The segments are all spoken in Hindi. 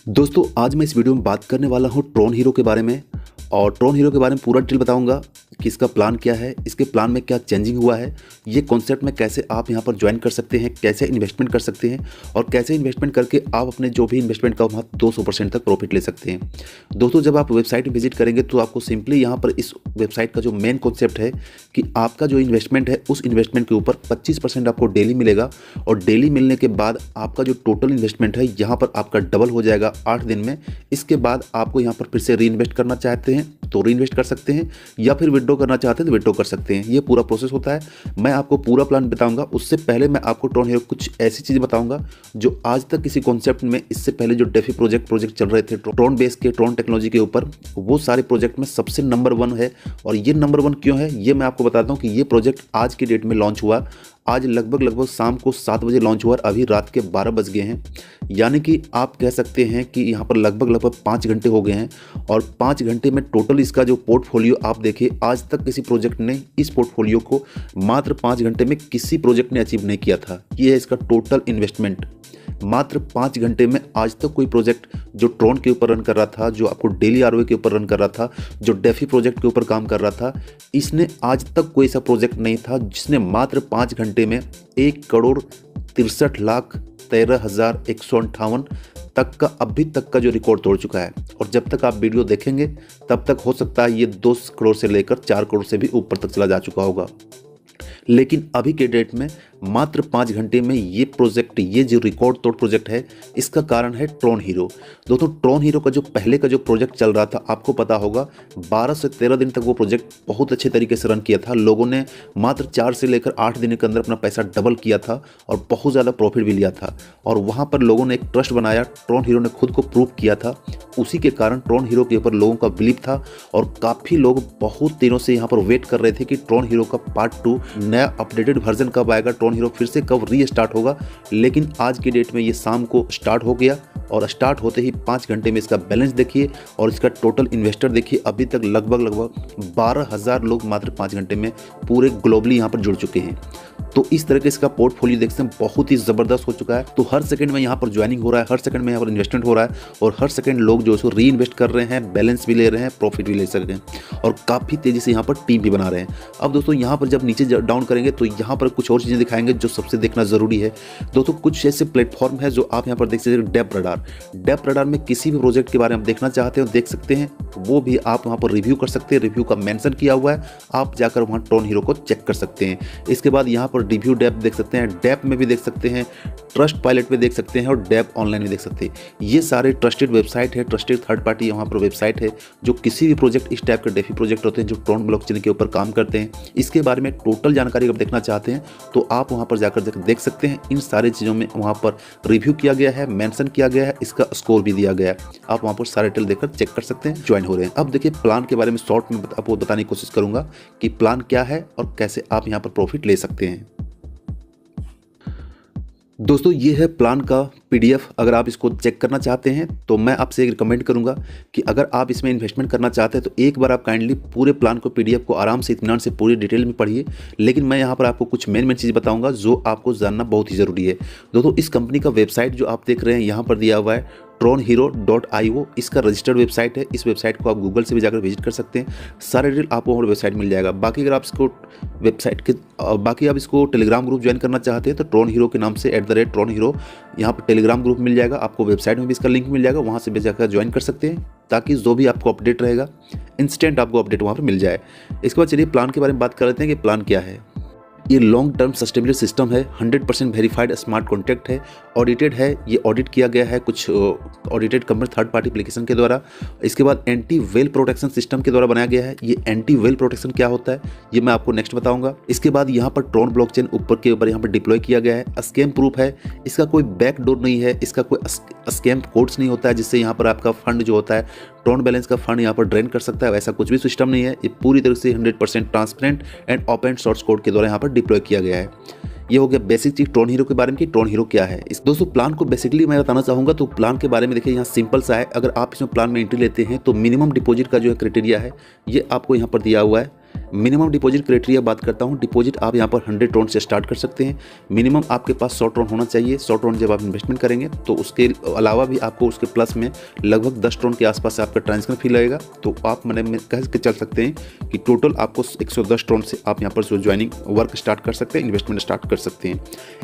दोस्तों आज मैं इस वीडियो में बात करने वाला हूँ ट्रॉन हीरो के बारे में। और ट्रॉन हीरो के बारे में पूरा डिटेल बताऊंगा कि इसका प्लान क्या है, इसके प्लान में क्या चेंजिंग हुआ है, ये कॉन्सेप्ट में कैसे आप यहाँ पर ज्वाइन कर सकते हैं, कैसे इन्वेस्टमेंट कर सकते हैं और कैसे इन्वेस्टमेंट करके आप अपने जो भी इन्वेस्टमेंट का वहाँ 200% तक प्रॉफिट ले सकते हैं। दोस्तों जब आप वेबसाइट विजिट करेंगे तो आपको सिंपली यहाँ पर इस वेबसाइट का जो मेन कॉन्सेप्ट है कि आपका जो इन्वेस्टमेंट है उस इन्वेस्टमेंट के ऊपर 25% आपको डेली मिलेगा और डेली मिलने के बाद आपका जो टोटल इन्वेस्टमेंट है यहाँ पर आपका डबल हो जाएगा 8 दिन में। इसके बाद आपको यहाँ पर फिर से री इन्वेस्ट करना चाहते हैं तो री इन्वेस्ट कर सकते हैं या फिर विड्रॉ करना चाहते हैं तो विड्रॉ कर सकते हैं। ये पूरा प्रोसेस होता है। मैं आपको पूरा प्लान बताऊंगा। उससे पहले मैं आपको ट्रॉन हीरो कुछ ऐसी चीज़ें बताऊंगा जो आज तक किसी कॉन्सेप्ट में, इससे पहले जो डेफी प्रोजेक्ट चल रहे थे ट्रॉन बेस के, ट्रॉन टेक्नोलॉजी के ऊपर, वो सारे प्रोजेक्ट में सबसे नंबर 1 है। और ये नंबर 1 क्यों है ये मैं आपको बताता हूँ कि ये प्रोजेक्ट आज की डेट में लॉन्च हुआ। आज लगभग शाम को 7 बजे लॉन्च हुआ और अभी रात के 12 बज गए हैं। यानी कि आप कह सकते हैं कि यहाँ पर लगभग 5 घंटे हो गए हैं। और 5 घंटे में टोटल इसका जो पोर्टफोलियो आप देखिए, आज तक किसी प्रोजेक्ट ने इस पोर्टफोलियो को मात्र 5 घंटे में किसी प्रोजेक्ट ने अचीव नहीं किया था। ये है इसका टोटल इन्वेस्टमेंट। मात्र 5 घंटे में आज तक कोई प्रोजेक्ट जो ट्रॉन के ऊपर रन कर रहा था, जो आपको डेली आरओए के ऊपर रन कर रहा था, जो डेफी प्रोजेक्ट के ऊपर काम कर रहा था, इसने आज तक कोई ऐसा प्रोजेक्ट नहीं था जिसने मात्र 5 घंटे में 1,63,13,158 तक का अभी तक का जो रिकॉर्ड तोड़ चुका है। और जब तक आप वीडियो देखेंगे तब तक हो सकता है ये 2 करोड़ से लेकर 4 करोड़ से भी ऊपर तक चला जा चुका होगा। लेकिन अभी के डेट में मात्र 5 घंटे में ये प्रोजेक्ट, ये जो रिकॉर्ड तोड़ प्रोजेक्ट है, इसका कारण है ट्रॉन हीरो। दोस्तों ट्रॉन हीरो का जो पहले का जो प्रोजेक्ट चल रहा था, आपको पता होगा 12 से 13 दिन तक वो प्रोजेक्ट बहुत अच्छे तरीके से रन किया था। लोगों ने मात्र 4 से लेकर 8 दिन के अंदर अपना पैसा डबल किया था और बहुत ज़्यादा प्रॉफिट भी लिया था। और वहाँ पर लोगों ने एक ट्रस्ट बनाया, ट्रॉन हीरो ने खुद को प्रूव किया था। उसी के कारण ट्रॉन हीरो के ऊपर लोगों का बिलीव था और काफ़ी लोग बहुत दिनों से यहाँ पर वेट कर रहे थे कि ट्रॉन हीरो का पार्ट 2 नया अपडेटेड वर्जन कब आएगा, ट्रॉन हीरो फिर से कब रीस्टार्ट होगा। लेकिन आज की डेट में ये शाम को स्टार्ट हो गया और स्टार्ट होते ही 5 घंटे में इसका बैलेंस देखिए और इसका टोटल इन्वेस्टर देखिए। अभी तक लगभग 12,000 लोग मात्र 5 घंटे में पूरे ग्लोबली यहाँ पर जुड़ चुके हैं। तो इस तरह के इसका पोर्टफोलियो देखते हैं बहुत ही ज़बरदस्त हो चुका है। तो हर सेकंड में यहाँ पर ज्वाइनिंग हो रहा है, हर सेकंड में यहाँ पर इन्वेस्टमेंट हो रहा है और हर सेकंड लोग जो है री इन्वेस्ट कर रहे हैं, बैलेंस भी ले रहे हैं, प्रॉफिट भी ले सकते हैं और काफ़ी तेज़ी से यहाँ पर टीम भी बना रहे हैं। अब दोस्तों यहाँ पर जब नीचे डाउन करेंगे तो यहाँ पर कुछ और चीज़ें दिखाएंगे जो सबसे देखना ज़रूरी है। दोस्तों कुछ ऐसे प्लेटफॉर्म है जो आप यहाँ पर देख सकते हैं। डेप रडार में किसी भी प्रोजेक्ट के बारे में देखना चाहते हो देख सकते हैं, वो भी आप वहाँ पर रिव्यू कर सकते हैं। रिव्यू का मेंशन किया हुआ है, आप जाकर वहाँ ट्रॉन हीरो को चेक कर सकते हैं। इसके बाद यहाँ पर रिव्यू डेप देख सकते हैं, डेप में भी देख सकते हैं, ट्रस्ट पायलट में देख सकते हैं और डेप ऑनलाइन में देख सकते हैं। ये सारे ट्रस्टेड वेबसाइट है, ट्रस्टेड थर्ड पार्टी वहाँ पर वेबसाइट है जो किसी भी प्रोजेक्ट, इस टाइप के डेफी प्रोजेक्ट होते हैं जो ट्रॉन ब्लॉकचेन के ऊपर काम करते हैं, इसके बारे में टोटल जानकारी अगर देखना चाहते हैं तो आप वहाँ पर जाकर देख सकते हैं। इन सारी चीज़ों में वहाँ पर रिव्यू किया गया है, मेंशन किया गया है, इसका स्कोर भी दिया गया है। आप वहाँ पर सारे डिटेल देखकर चेक कर सकते हैं, ज्वाइन हो रहे हैं। अब देखिए प्लान के बारे में शॉर्ट में आपको बताने की कोशिश करूँगा कि प्लान क्या है और कैसे आप यहाँ पर प्रॉफिट ले सकते हैं। दोस्तों ये है प्लान का PDF। अगर आप इसको चेक करना चाहते हैं तो मैं आपसे एक रिकमेंड करूंगा कि अगर आप इसमें इन्वेस्टमेंट करना चाहते हैं तो एक बार आप काइंडली पूरे प्लान को, PDF को आराम से इत्मीनान से पूरी डिटेल में पढ़िए। लेकिन मैं यहाँ पर आपको कुछ मेन चीज़ बताऊंगा जो आपको जानना बहुत ही ज़रूरी है। दोस्तों इस कंपनी का वेबसाइट जो आप देख रहे हैं यहाँ पर दिया हुआ है tronhero.io, इसका रजिस्टर्ड वेबसाइट है। इस वेबसाइट को आप गूगल से भी जाकर विजिट कर सकते हैं, सारे डिटेल आपको वहाँ वेबसाइट मिल जाएगा। बाकी अगर आप इसको वेबसाइट के बाकी आप इसको टेलीग्राम ग्रुप ज्वाइन करना चाहते हैं तो ट्रॉन हीरो के नाम से @ट्रॉन हीरो यहाँ पर टेलीग्राम ग्रुप मिल जाएगा। आपको वेबसाइट में भी इसका लिंक मिल जाएगा, वहाँ से भी जाकर ज्वाइन कर सकते हैं ताकि जो भी आपको अपडेट रहेगा इंस्टेंट आपको अपडेट वहाँ पर मिल जाए। इसके बाद चलिए प्लान के बारे में बात कर लेते हैं कि प्लान क्या है। ये लॉन्ग टर्म सस्टेनेबल सिस्टम है, 100% वेरीफाइड स्मार्ट कॉन्ट्रैक्ट है, ऑडिटेड है। ये ऑडिट किया गया है कुछ audited company third party application के द्वारा। इसके बाद एंटी वेल प्रोटेक्शन सिस्टम के द्वारा बनाया गया है। ये एंटी वेल प्रोटेक्शन क्या होता है ये मैं आपको नेक्स्ट बताऊंगा। इसके बाद यहाँ पर ट्रॉन ब्लॉकचेन ऊपर के ऊपर यहाँ पर डिप्लॉय किया गया है। स्कैम प्रूफ है, इसका कोई बैकडोर नहीं है, इसका कोई स्कैम कोड्स नहीं होता है जिससे यहाँ पर आपका फंड जो होता है, ट्रॉन बैलेंस का फंड यहाँ पर ड्रेन कर सकता है। ऐसा कुछ भी सिस्टम नहीं है। ये पूरी तरह से 100% transparent and open source code के द्वारा यहाँ पर डिप्लॉय किया गया है। ये हो गया बेसिक चीज ट्रॉन हीरो के बारे में कि ट्रॉन हीरो क्या है। इस दोस्तों प्लान को बेसिकली मैं बताना चाहूँगा तो प्लान के बारे में देखिए यहाँ सिंपल सा है। अगर आप इसमें प्लान में एंट्री लेते हैं तो मिनिमम डिपॉजिट का जो है क्राइटेरिया है ये आपको यहाँ पर दिया हुआ है। मिनिमम डिपॉजिट क्राइटेरिया बात करता हूँ। डिपॉजिट आप यहाँ पर 100 ट्रोन से स्टार्ट कर सकते हैं। मिनिमम आपके पास 100 ट्रोन होना चाहिए। 100 ट्रोन जब आप इन्वेस्टमेंट करेंगे तो उसके अलावा भी आपको उसके प्लस में लगभग 10 ट्रोन के आसपास आपका ट्रांजेक्शन फी लगेगा। तो आप मैंने कह के चल सकते हैं कि टोटल आपको 110 ट्रोन से आप यहाँ पर जो ज्वाइनिंग वर्क स्टार्ट कर सकते हैं, इन्वेस्टमेंट स्टार्ट कर सकते हैं।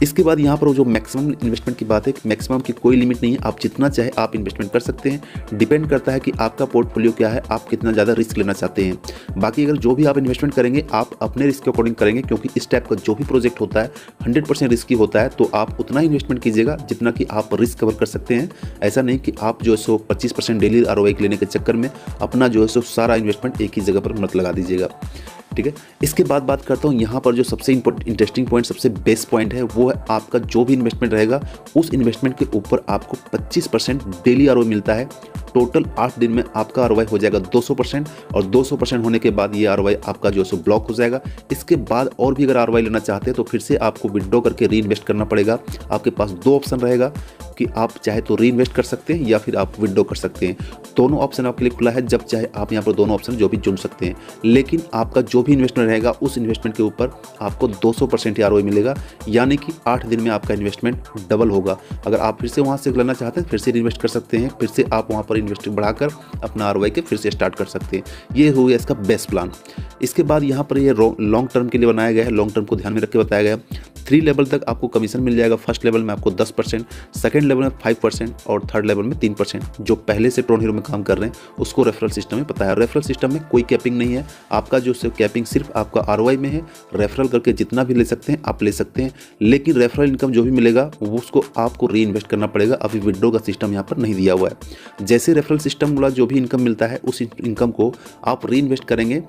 इसके बाद यहाँ पर जो मैक्सिमम इन्वेस्टमेंट की बात है, मैक्सिमम की कोई लिमिट नहीं है, आप जितना चाहे आप इन्वेस्टमेंट कर सकते हैं। डिपेंड करता है कि आपका पोर्टफोलियो क्या है, आप कितना ज़्यादा रिस्क लेना चाहते हैं। बाकी अगर जो भी आप इन्वेस्टमेंट करेंगे आप अपने रिस्क के अकॉर्डिंग करेंगे, क्योंकि इस टाइप का जो भी प्रोजेक्ट होता है 100% रिस्की होता है। तो आप उतना इन्वेस्टमेंट कीजिएगा जितना कि आप रिस्क कवर कर सकते हैं। ऐसा नहीं कि आप जो है सो 25% डेली ROI लेने के चक्कर में अपना जो है सो सारा इन्वेस्टमेंट एक ही जगह पर मत लगा दीजिएगा। ठीक है, इसके बाद बात करता हूँ यहाँ पर जो सबसे इंटरेस्टिंग पॉइंट, सबसे बेस्ट पॉइंट है वो है आपका जो भी इन्वेस्टमेंट रहेगा उस इन्वेस्टमेंट के ऊपर आपको 25% डेली ROI मिलता है। टोटल 8 दिन में आपका ROI हो जाएगा 200%, और 200% होने के बाद ये ROI आपका जो है सो ब्लॉक हो जाएगा। इसके बाद और भी अगर ROI लेना चाहते हैं तो फिर से आपको विड्रॉ करके री इन्वेस्ट करना पड़ेगा। आपके पास 2 ऑप्शन रहेगा कि आप चाहे तो री इन्वेस्ट कर सकते हैं या फिर आप विड्रॉ कर सकते हैं। दोनों ऑप्शन आपके लिए खुला है, जब चाहे आप यहाँ पर दोनों ऑप्शन जो भी चुन सकते हैं। लेकिन आपका जो भी इन्वेस्टमेंट रहेगा उस इन्वेस्टमेंट के ऊपर आपको 200% ROI मिलेगा, यानी कि 8 दिन में आपका इन्वेस्टमेंट डबल होगा। अगर आप फिर से वहाँ से लेना चाहते हैं फिर से इन्वेस्ट कर सकते हैं, फिर से आप वहाँ पर इन्वेस्टमेंट बढ़ाकर अपना ROI के फिर से स्टार्ट कर सकते हैं। ये हो गया इसका बेस्ट प्लान। इसके बाद यहाँ पर ये लॉन्ग टर्म के लिए बनाया गया है, लॉन्ग टर्म को ध्यान में रख के बताया गया है। 3 लेवल तक आपको कमीशन मिल जाएगा। फर्स्ट लेवल में आपको 10%, सेकंड लेवल में 5% और थर्ड लेवल में 3%। जो पहले से ट्रोन हीरो में काम कर रहे हैं उसको रेफरल सिस्टम में पता है। रेफरल सिस्टम में कोई कैपिंग नहीं है, आपका जो कैपिंग सिर्फ आपका ROI में है। रेफरल करके जितना भी ले सकते हैं आप ले सकते हैं, लेकिन रेफरल इनकम जो भी मिलेगा वो उसको आपको री इन्वेस्ट करना पड़ेगा। अभी विड्रॉ का सिस्टम यहाँ पर नहीं दिया हुआ है। जैसे रेफरल सिस्टम वाला जो भी इनकम मिलता है उस इनकम को आप री इन्वेस्ट करेंगे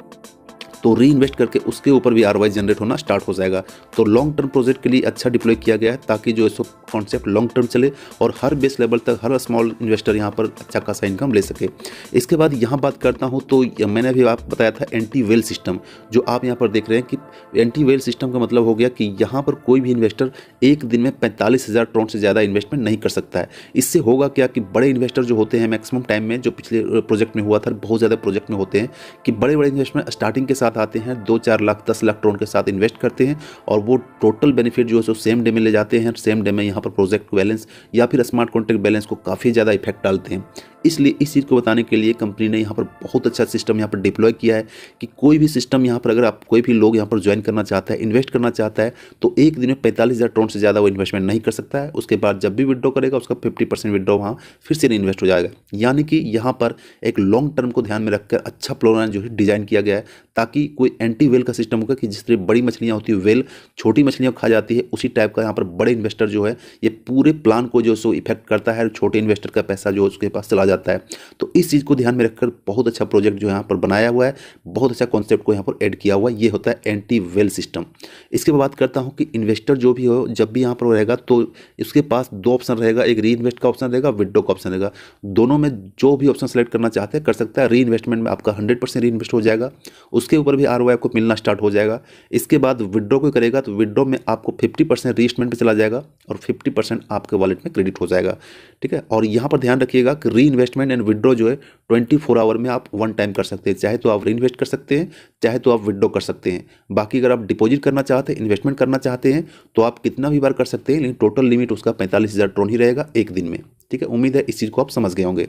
तो री इन्वेस्ट करके उसके ऊपर भी ROI जनरेट होना स्टार्ट हो जाएगा। तो लॉन्ग टर्म प्रोजेक्ट के लिए अच्छा डिप्लॉय किया गया है ताकि जो है कॉन्सेप्ट लॉन्ग टर्म चले और हर बेस लेवल तक हर स्मॉल इन्वेस्टर यहाँ पर अच्छा खासा इनकम ले सके। इसके बाद यहाँ बात करता हूँ तो मैंने अभी आप बताया था एंटी वेल सिस्टम, जो आप यहाँ पर देख रहे हैं कि एंटी वेल सिस्टम का मतलब हो गया कि यहाँ पर कोई भी इन्वेस्टर एक दिन में 45,000 ट्रोन से ज़्यादा इन्वेस्टमेंट नहीं कर सकता है। इससे होगा क्या कि बड़े इन्वेस्टर जो होते हैं मैक्सिमम टाइम में, जो पिछले प्रोजेक्ट में हुआ था, बहुत ज़्यादा प्रोजेक्ट में होते हैं कि बड़े बड़े इन्वेस्टमेंट स्टार्टिंग के साथ आते हैं, 2-4 लाख 10 लाख ट्रोन के साथ इन्वेस्ट करते हैं और वो टोटल बेनिफिट जो है सो सेम डे में ले जाते हैं। सेम डे में यहाँ पर प्रोजेक्ट बैलेंस या फिर स्मार्ट कॉन्ट्रैक्ट बैलेंस को काफ़ी ज़्यादा इफेक्ट डालते हैं। इसलिए इस चीज़ को बताने के लिए कंपनी ने यहाँ पर बहुत अच्छा सिस्टम यहाँ पर डिप्लॉय किया है कि कोई भी सिस्टम यहाँ पर अगर आप कोई भी लोग यहाँ पर ज्वाइन करना चाहता है, इन्वेस्ट करना चाहता है, तो एक दिन में 45,000 ट्रोन से ज़्यादा वो इन्वेस्टमेंट नहीं कर सकता है। उसके बाद जब भी विड्रॉ करेगा उसका 50% विड्रॉ वहाँ फिर से इन्वेस्ट हो जाएगा। यानी कि यहाँ पर एक लॉन्ग टर्म को ध्यान में रखकर अच्छा प्लान जो है डिजाइन किया गया है ताकि कोई एंटी वेल का सिस्टम होगा कि जिस तरह बड़ी मछलियाँ होती है वेल छोटी मछलियाँ खा जाती है, उसी टाइप का यहाँ पर बड़े इन्वेस्टर जो है ये पूरे प्लान को जो सो इफेक्ट करता है, छोटे इन्वेस्टर का पैसा जो उसके पास चला जाता है। तो इस चीज़ को ध्यान में रखकर बहुत अच्छा प्रोजेक्ट जो यहाँ पर बनाया हुआ है, बहुत अच्छा कॉन्सेप्ट को यहाँ पर ऐड किया हुआ है। ये होता है एंटी वेल सिस्टम। इसके बाद बात करता हूँ कि इन्वेस्टर जो भी हो जब भी यहाँ पर रहेगा तो उसके पास 2 ऑप्शन रहेगा, एक री इन्वेस्ट का ऑप्शन रहेगा, विड्रॉ का ऑप्शन रहेगा। दोनों में जो भी ऑप्शन सेलेक्ट करना चाहते हैं कर सकता है। री इन्वेस्टमेंट में आपका 100% री इन्वेस्ट हो जाएगा, उसके ऊपर भी ROI आपको मिलना स्टार्ट हो जाएगा। इसके बाद विड्रॉ को करेगा तो विड्रॉ में आपको 50% रीइन्वेस्टमेंट पे चला जाएगा और 50% आपके वॉलेट में क्रेडिट हो जाएगा। ठीक है, और यहाँ पर ध्यान रखिएगा कि री इन्वेस्टमेंट एंड विड्रॉ जो है 24 आवर में आप 1 टाइम कर सकते हैं। चाहे तो आप री इन्वेस्ट कर सकते हैं, चाहे तो आप विड्रॉ कर सकते हैं। बाकी अगर आप डिपॉजिट करना चाहते हैं, इन्वेस्टमेंट करना चाहते हैं तो आप कितना भी बार कर सकते हैं, लेकिन टोटल लिमिट उसका 45,000 ट्रोन ही रहेगा एक दिन में। ठीक है, उम्मीद है इस चीज़ को आप समझ गए होंगे।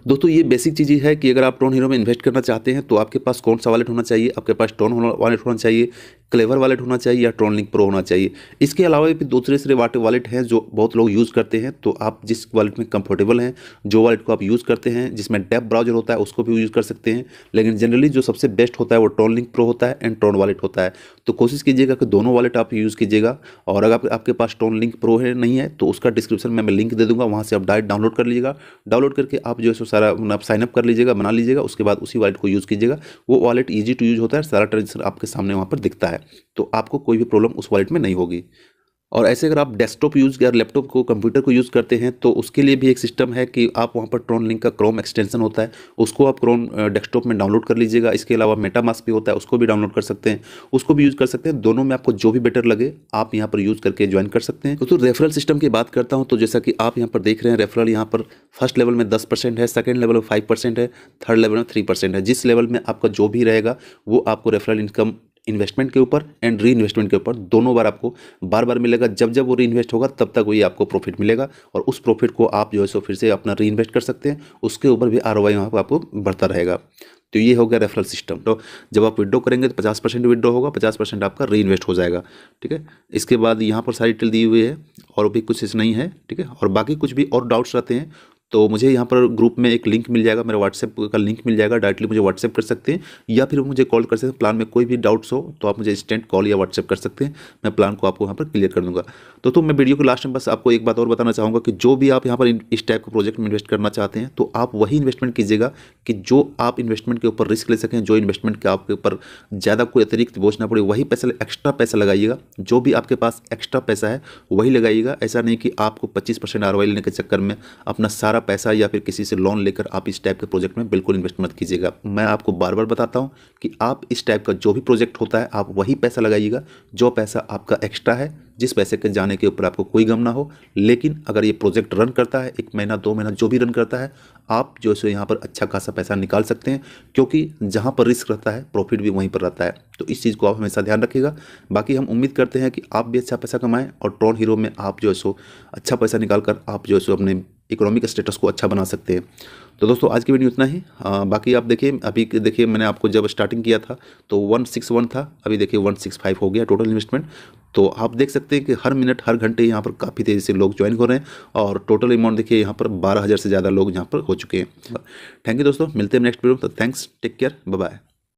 दोस्तों ये बेसिक चीज़ है कि अगर आप ट्रोन हीरो में इन्वेस्ट करना चाहते हैं तो आपके पास कौन सा वॉलेट होना चाहिए। आपके पास ट्रोन वॉलेट होना चाहिए, क्लेवर वॉलेट होना चाहिए या ट्रोन लिंक प्रो होना चाहिए। इसके अलावा भी दूसरे वॉलेट हैं जो बहुत लोग यूज़ करते हैं। तो आप जिस वॉलेट में कंफर्टेबल हैं, जो वॉलेट को आप यूज़ करते हैं, जिसमें डेप ब्राउजर होता है उसको भी यूज़ कर सकते हैं, लेकिन जनरली जो सबसे बेस्ट होता है वो ट्रोन लिंक प्रो होता है एंड ट्रोन वॉलेट होता है। तो कोशिश कीजिएगा कि दोनों वॉलेट आप यूज़ कीजिएगा। और अगर आपके पास ट्रोन लिंक प्रो है नहीं है तो उसका डिस्क्रिप्शन में मैं लिंक दे दूँगा, वहाँ से आप डायरेक्ट डाउनलोड कर लीजिएगा। डाउनलोड करके आप जो है सारा साइनअप कर लीजिएगा, बना लीजिएगा, उसके बाद उसी वॉलेट को यूज़ कीजिएगा। वो वॉलेट ईजी टू यूज़ होता है, सारा ट्रांजेक्शन आपके सामने वहाँ पर दिखता है, तो आपको कोई भी प्रॉब्लम उस वॉलेट में नहीं होगी। और ऐसे अगर आप डेस्कटॉप यूज़ या लैपटॉप को कंप्यूटर को यूज़ करते हैं तो उसके लिए भी एक सिस्टम है कि आप वहाँ पर ट्रॉन लिंक का क्रोम एक्सटेंशन होता है, उसको आप क्रोम डेस्कटॉप में डाउनलोड कर लीजिएगा। इसके अलावा मेटामास्क भी होता है, उसको भी डाउनलोड कर सकते हैं, उसको भी यूज़ कर सकते हैं। दोनों में आपको जो भी बेटर लगे आप यहाँ पर यूज़ करके ज्वाइन कर सकते हैं। तो रेफरल सिस्टम की बात करता हूँ तो जैसा कि आप यहाँ पर देख रहे हैं, रेफरल यहाँ पर फर्स्ट लेवल में 10% है, सेकेंड लेवल में 5% है, थर्ड लेवल में 3% है। जिस लेवल में आपका जो भी रहेगा वो आपको रेफरल इनकम इन्वेस्टमेंट के ऊपर एंड री इन्वेस्टमेंट के ऊपर दोनों बार आपको बार बार मिलेगा। जब जब वो री इन्वेस्ट होगा तब तक वही आपको प्रॉफिट मिलेगा और उस प्रॉफिट को आप जो है सो फिर से अपना री इन्वेस्ट कर सकते हैं। उसके ऊपर भी ROI वहाँ पर आपको बढ़ता रहेगा। तो ये हो गया रेफरल सिस्टम। तो जब आप विड्रॉ करेंगे तो 50% विड्रॉ होगा, 50% आपका री इन्वेस्ट हो जाएगा। ठीक है, इसके बाद यहाँ पर सारी डिटेल दी हुई है और भी कुछ नहीं है। ठीक है, और बाकी कुछ भी और डाउट्स रहते हैं तो मुझे यहाँ पर ग्रुप में एक लिंक मिल जाएगा, मेरा व्हाट्सएप का लिंक मिल जाएगा, डायरेक्टली मुझे व्हाट्सएप कर सकते हैं या फिर मुझे कॉल कर सकते हैं। प्लान में कोई भी डाउट्स हो तो आप मुझे इंस्टेंट कॉल या व्हाट्सएप कर सकते हैं, मैं प्लान को आपको यहाँ पर क्लियर कर दूंगा। तो मैं वीडियो के लास्ट में बस आपको एक बात और बताना चाहूँगा कि जो भी आप यहाँ पर इस टाइप के प्रोजेक्ट में इन्वेस्ट करना चाहते हैं तो आप वही इन्वेस्टमेंट कीजिएगा कि जो आप इन्वेस्टमेंट के ऊपर रिस्क ले सकें, जो इन्वेस्टमेंट के आपके ऊपर ज़्यादा कोई अतिरिक्त बोझ ना पड़े, वही पैसा एक्स्ट्रा पैसा लगाइएगा। जो भी आपके पास एक्स्ट्रा पैसा है वही लगाइएगा। ऐसा नहीं कि आपको 25% ROI लेने के चक्कर में अपना सारा पैसा या फिर किसी से लोन लेकर आप इस टाइप के प्रोजेक्ट में बिल्कुल इन्वेस्ट मत कीजिएगा। मैं आपको बार बार बताता हूं कि आप इस टाइप का जो भी प्रोजेक्ट होता है आप वही पैसा लगाइएगा जो पैसा आपका एक्स्ट्रा है, जिस पैसे के जाने के ऊपर आपको कोई गम ना हो। लेकिन अगर ये प्रोजेक्ट रन करता है 1 महीना 2 महीना जो भी रन करता है, आप जो है यहाँ पर अच्छा खासा पैसा निकाल सकते हैं, क्योंकि जहाँ पर रिस्क रहता है प्रॉफिट भी वहीं पर रहता है। तो इस चीज़ को आप हमेशा ध्यान रखिएगा। बाकी हम उम्मीद करते हैं कि आप भी अच्छा पैसा कमाएं और ट्रॉन हीरो में आप जो है सो अच्छा पैसा निकाल कर आप जो है सो अपने इकोनॉमिक स्टेटस को अच्छा बना सकते हैं। तो दोस्तों आज की वीडियो इतना ही। बाकी आप देखिए, अभी देखिए मैंने आपको जब स्टार्टिंग किया था तो 161 था, अभी देखिए 165 हो गया टोटल इन्वेस्टमेंट। तो आप देख सकते हैं कि हर मिनट हर घंटे यहाँ पर काफ़ी तेज़ी से लोग ज्वाइन हो रहे हैं और टोटल अमाउंट देखिए यहाँ पर 12,000 से ज़्यादा लोग यहाँ पर हो चुके हैं। थैंक यू दोस्तों, मिलते हैं नेक्स्ट वीडियो। तो thanks, take care, bye bye.